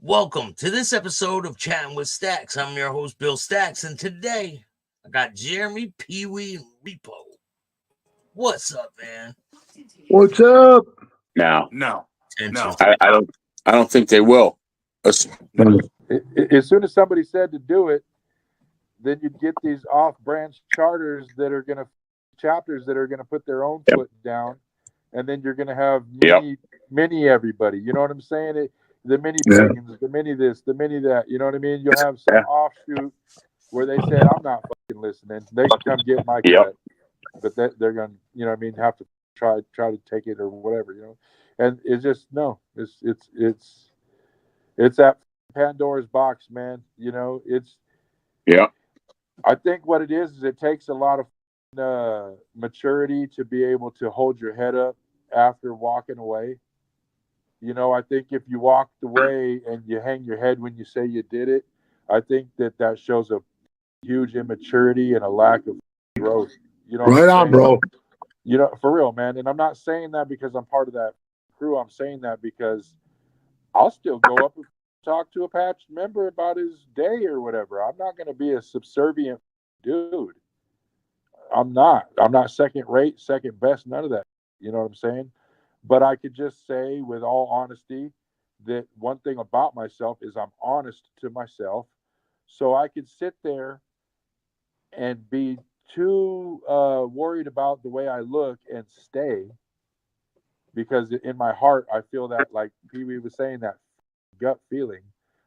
Welcome to this episode of Chatting with Staxx. I'm your host, Bill Staxx, and today I got Jeremy, PeeWee, and Repo. What's up, man? What's up? No. I don't think they will. As soon as somebody said to do it, then you'd get these off-branch charters that are going to chapters that are going to put their own foot down, and then you're going to have mini everybody. You know what I'm saying? The mini pagans, the mini this, the mini that. You know what I mean? You'll have some offshoot where they said, "I'm not fucking listening." They can come get my cut, but they're going to, you know what I mean, have to try to take it or whatever. You know, and it's just it's that Pandora's box, man. You know, I think what it is it takes a lot of maturity to be able to hold your head up after walking away. You know, I think if you walked away and you hang your head when you say you did it, I think that shows a huge immaturity and a lack of growth. You know, right on, bro. You know, for real, man. And I'm not saying that because I'm part of that crew. I'm saying that because I'll still go up and talk to a patch member about his day or whatever. I'm not going to be a subservient dude. I'm not second rate, second best, none of that. You know what I'm saying? But I could just say with all honesty that one thing about myself is I'm honest to myself. So I could sit there and be too worried about the way I look and stay, because in my heart I feel that, like PeeWee was saying, that gut feeling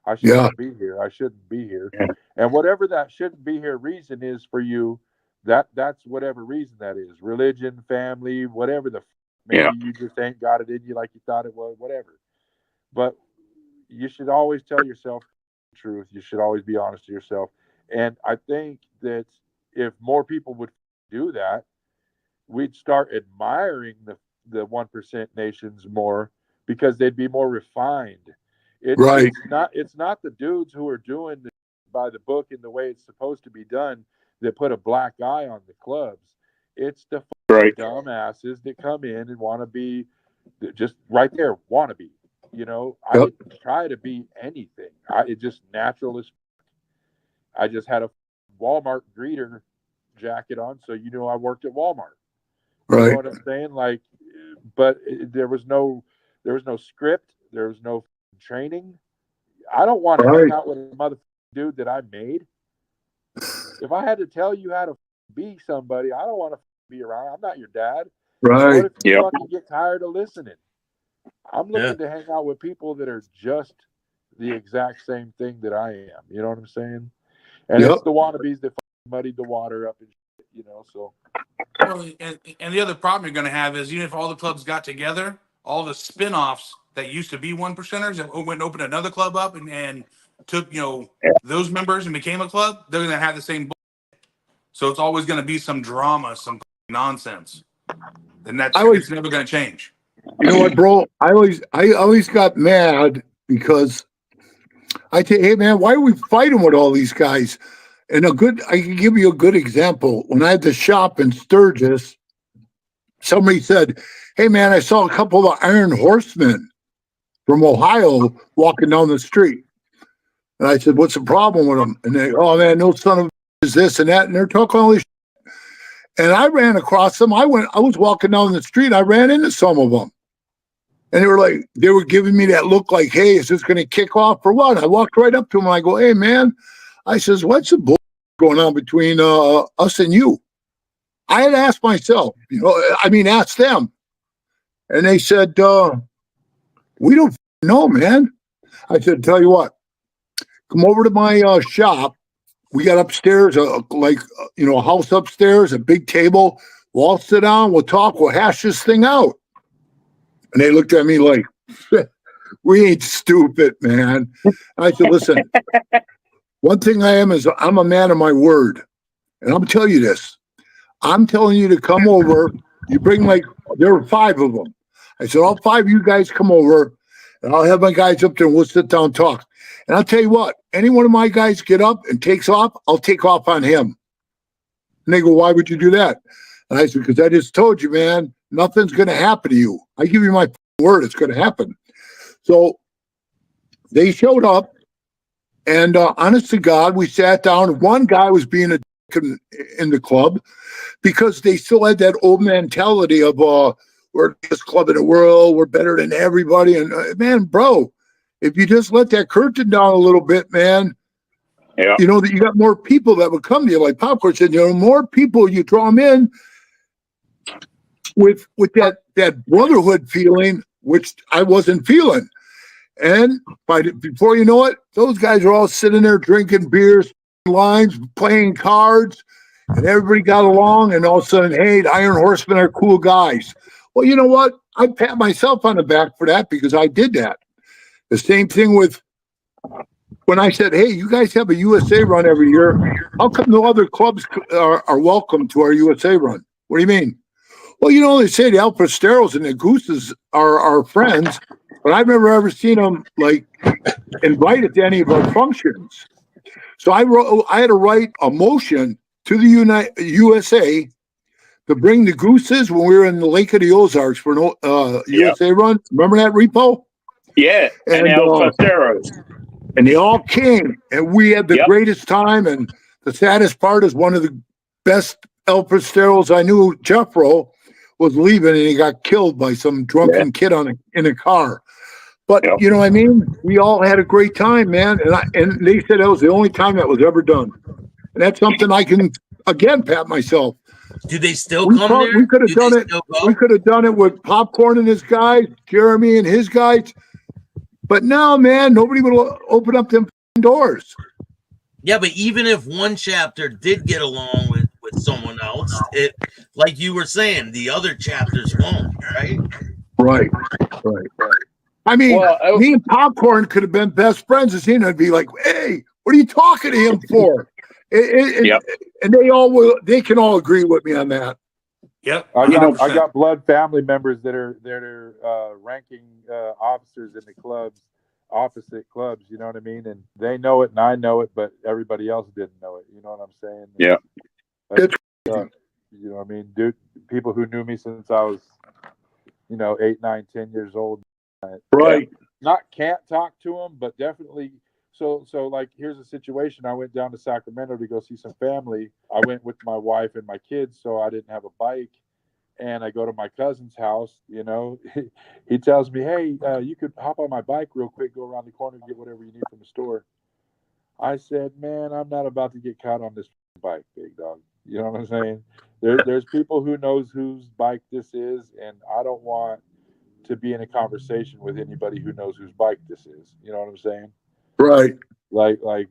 I shouldn't be here. I shouldn't be here. And whatever that shouldn't be here reason is for you, that's whatever reason that is. Religion, family, whatever the maybe you just ain't got it in you like you thought it was, whatever. But you should always tell yourself the truth. You should always be honest to yourself. And I think that if more people would do that, we'd start admiring the 1% nations more, because they'd be more refined. It's not the dudes who are doing it by the book in the way it's supposed to be done that put a black eye on the clubs. It's the dumbasses that come in and want to be just right there, want to be. You know, I didn't try to be anything. It's just natural as. I just had a Walmart greeter jacket on, so you know I worked at Walmart. Right. You know what I'm saying? Like, but there was no script. There was no training. I don't want to hang out with a motherfucking dude that I made. If I had to tell you how to be somebody, I don't want to be around. I'm not your dad. Right. What if you fucking get tired of listening? I'm looking to hang out with people that are just the exact same thing that I am. You know what I'm saying? And it's the wannabes that muddied the water up and shit, you know, so. Well, and the other problem you're going to have is, even if all the clubs got together, all the spin-offs that used to be 1%ers that went and opened another club up and took, you know, those members and became a club, they're going to have the same bullshit. So it's always going to be some drama, some nonsense. And it's never going to change. You know what, bro? I always got mad because I say, hey man, why are we fighting with all these guys? And I can give you a good example. When I had the shop in Sturgis, somebody said, hey man, I saw a couple of Iron Horsemen from Ohio walking down the street. And I said, what's the problem with them? And they, oh man, no son of is this and that. And they're talking all this shit. And I ran across them. I was walking down the street. I ran into some of them. And they were giving me that look like, hey, is this going to kick off or what? I walked right up to them and I go, hey man, I says, what's the bull going on between us and you? I had asked myself, you know, I mean, ask them. And they said, we don't know, man. I said, tell you what, come over to my shop. We got upstairs, a house upstairs, a big table. We'll all sit down, we'll talk, we'll hash this thing out. And they looked at me like, we ain't stupid, man. I said, listen, one thing I am is I'm a man of my word. And I'm telling you this. I'm telling you to come over. You bring there were 5 of them. I said, all 5 of you guys come over, and I'll have my guys up there, and we'll sit down and talk. And I'll tell you what, any one of my guys get up and takes off, I'll take off on him. And they go, why would you do that? And I said, because I just told you, man, nothing's going to happen to you. I give you my word, it's going to happen. So they showed up, and honest to God, we sat down. One guy was being a dick in the club because they still had that old mentality of we're the best club in the world, we're better than everybody. And man, bro, if you just let that curtain down a little bit, man, Yeah. you know that you got more people that would come to you. Like PopKorn said, you know, more people you draw them in with that brotherhood feeling, which I wasn't feeling. And before you know it, those guys are all sitting there drinking beers, lines, playing cards, and everybody got along. And all of a sudden, hey, the Iron Horsemen are cool guys. Well, you know what? I pat myself on the back for that because I did that. The same thing with when I said, hey, you guys have a USA run every year. How come no other clubs are welcome to our USA run? What do you mean? Well, you know, they say the Alpasteros and the Gooses are our friends, but I've never ever seen them like invited to any of our functions. So I had to write a motion to the USA to bring the Gooses when we were in the Lake of the Ozarks for an USA run. Remember that, Repo? Yeah. And El Pasteros. And they all came, and we had the greatest time. And the saddest part is one of the best El Pasteros I knew, Jeffro, was leaving, and he got killed by some drunken kid in a car. But you know what I mean? We all had a great time, man. And they said that was the only time that was ever done. And that's something I can again pat myself. Do they still come there? We could have done it. We could have done it with PopKorn and his guys, Jeremy and his guys. But no, man, nobody would open up them doors. Yeah, but even if one chapter did get along with someone else, it, like you were saying, the other chapters won't, right? Right. I mean, me and PopKorn could have been best friends. As him, I'd be like, "Hey, what are you talking to him for?" And they all will. They can all agree with me on that. Yep. I got blood family members that are ranking officers in the clubs, opposite clubs. You know what I mean? And they know it, and I know it, but everybody else didn't know it. You know what I'm saying? Yeah. You know what I mean, dude? People who knew me since I was, 8, 9, 10 years old. Right. Can't talk to them, but definitely. So like, here's a situation. I went down to Sacramento to go see some family. I went with my wife and my kids, so I didn't have a bike. And I go to my cousin's house, he tells me, hey, you could hop on my bike real quick, go around the corner and get whatever you need from the store. I said, man, I'm not about to get caught on this bike, big dog. You know what I'm saying? There's people who knows whose bike this is, and I don't want to be in a conversation with anybody who knows whose bike this is. You know what I'm saying? Right. Like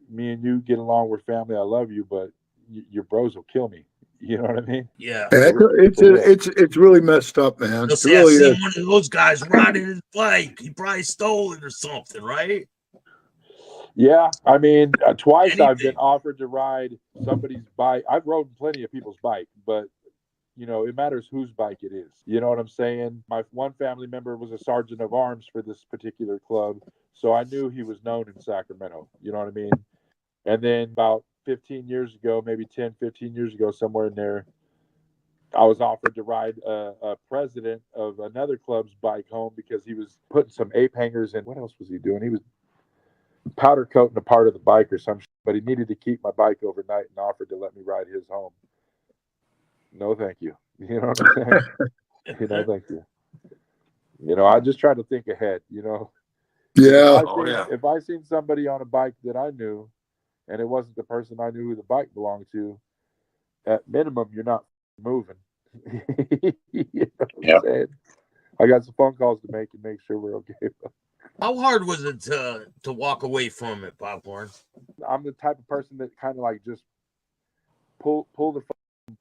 me and you get along, we're family. I love you, but your bros will kill me. You know what I mean? Yeah. It's really messed up, man. It really is. One of those guys riding his bike. He probably stole it or something, right? Yeah, I mean, twice I've been offered to ride somebody's bike. I've rode plenty of people's bike, but it matters whose bike it is. You know what I'm saying? My one family member was a sergeant of arms for this particular club, so I knew he was known in Sacramento. You know what I mean? And then about 15 years ago, maybe 10, 15 years ago, somewhere in there, I was offered to ride a president of another club's bike home because he was putting some ape hangers in. What else was he doing? He was powder coating a part of the bike or some shit, but he needed to keep my bike overnight and offered to let me ride his home. No, thank you. You know what I'm saying? Thank you. I just try to think ahead, Yeah. If I seen somebody on a bike that I knew and it wasn't the person I knew who the bike belonged to, at minimum, you're not moving. You know what I'm saying? I got some phone calls to make and make sure we're okay. How hard was it to walk away from it, PopKorn? I'm the type of person that kind of like just pull the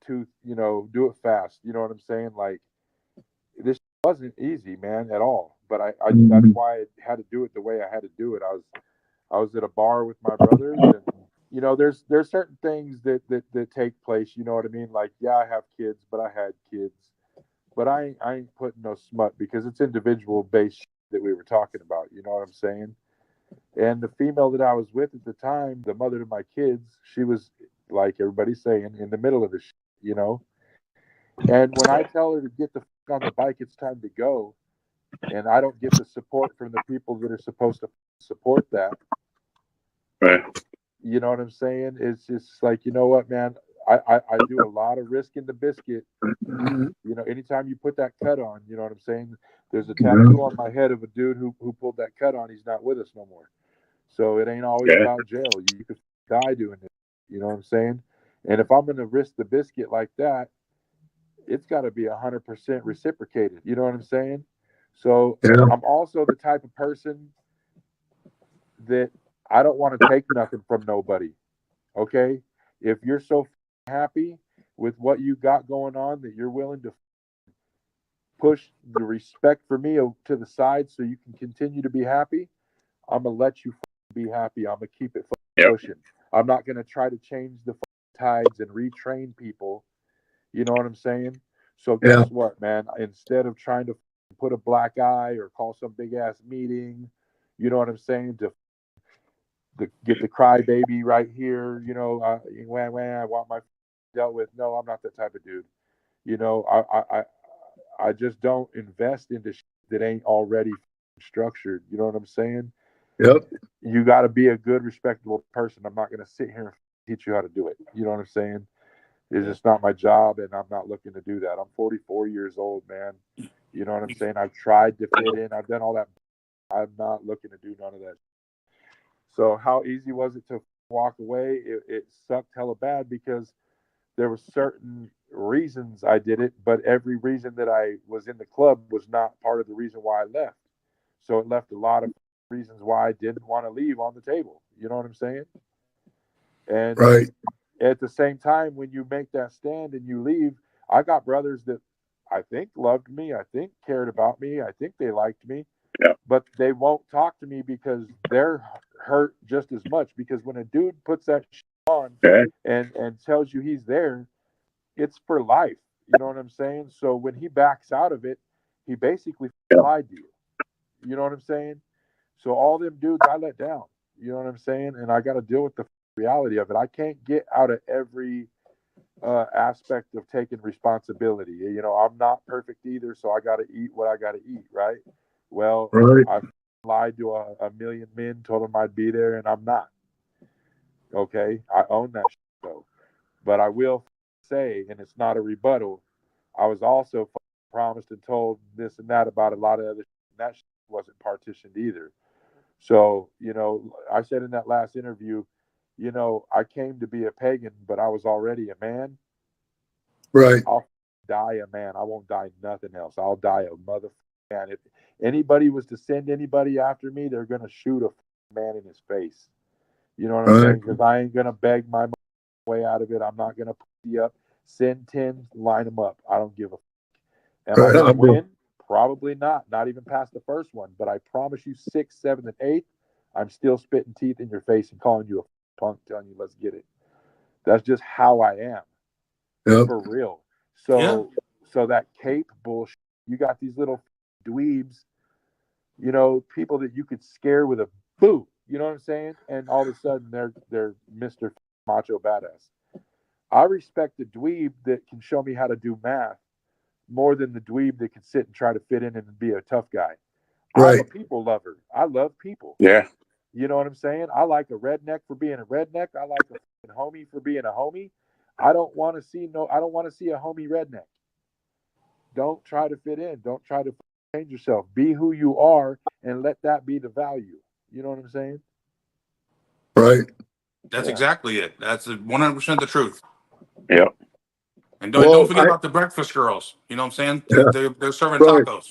tooth, do it fast. You know what I'm saying? Like, this wasn't easy, man, at all. But I that's why I had to do it the way I had to do it. I was at a bar with my brothers, and there's certain things that take place. You know what I mean? Like, yeah, I have kids, but I had kids, but I ain't putting no smut because it's individual based that we were talking about. You know what I'm saying? And the female that I was with at the time, the mother to my kids, she was, like everybody's saying, in the middle of the And when I tell her to get the on the bike, it's time to go, and I don't get the support from the people that are supposed to support that. Right. You know what I'm saying? It's just like, you know what, man, I do a lot of risk in the biscuit. You know, anytime you put that cut on, you know what I'm saying? There's a tattoo on my head of a dude who pulled that cut on. He's not with us no more. So it ain't always about jail. You could die doing it. You know what I'm saying? And if I'm going to risk the biscuit like that, it's got to be 100% reciprocated. You know what I'm saying? So I'm also the type of person that I don't want to take nothing from nobody. Okay? If you're so happy with what you got going on that you're willing to push the respect for me to the side so you can continue to be happy, I'm going to let you be happy. I'm going to keep it pushing. I'm not going to try to change the tides and retrain people. You know what I'm saying? So guess what, man? Instead of trying to put a black eye or call some big ass meeting, you know what I'm saying, to get the crybaby right here, you know, I want my dealt with. No, I'm not that type of dude. You know, I just don't invest into shit that ain't already structured. You know what I'm saying? Yep. You got to be a good, respectable person. I'm not going to sit here and teach you how to do it. You know what I'm saying? It's just not my job, and I'm not looking to do that. I'm 44 years old, man. You know what I'm saying? I've tried to fit in. I've done all that. I'm not looking to do none of that. So how easy was it to walk away? It sucked hella bad because there were certain reasons I did it, but every reason that I was in the club was not part of the reason why I left. So it left a lot of reasons why I didn't want to leave on the table. You know what I'm saying? And at the same time, when you make that stand and you leave, I got brothers that I think loved me, I think cared about me, I think they liked me, but they won't talk to me because they're hurt just as much. Because when a dude puts that shit on and tells you he's there, it's for life. You know what I'm saying? So when he backs out of it, he basically lied to you. You know what I'm saying? So all them dudes I let down. You know what I'm saying? And I got to deal with the reality of it. I can't get out of every aspect of taking responsibility. You know, I'm not perfect either, so I got to eat what I got to eat, right? Well, I lied to a million men, told them I'd be there, and I'm not. Okay? I own that shit, though. But I will say, and it's not a rebuttal, I was also promised and told this and that about a lot of other shit, and that shit wasn't partitioned either. So, you know, I said in that last interview, you know, I came to be a pagan, but I was already a man. Right. I'll die a man. I won't die nothing else. I'll die a motherfucker man. If anybody was to send anybody after me, they're going to shoot a man in his face. You know what I'm saying? Because I ain't going to beg my way out of it. I'm not going to put you up. Send 10, line them up. I don't give a fuck. Am I going to win? Probably not. Not even past the first one. But I promise you 6, 7, and 8, I'm still spitting teeth in your face and calling you a punk, telling you let's get it. That's just how I am. For real. So that cape bullshit, you got these little dweebs, you know, people that you could scare with a boo, you know what I'm saying? And all of a sudden they're Mr. Macho Badass. I respect the dweeb that can show me how to do math more than the dweeb that can sit and try to fit in and be a tough guy. I'm a people lover. I love people. Yeah. You know what I'm saying? I like a redneck for being a redneck. I like a homie for being a homie. I don't want to see a homie redneck. Don't try to fit in. Don't try to change yourself. Be who you are and let that be the value. You know what I'm saying? Right. That's exactly it. That's 100% the truth. Yep. And don't forget about the breakfast girls. You know what I'm saying? They're serving tacos.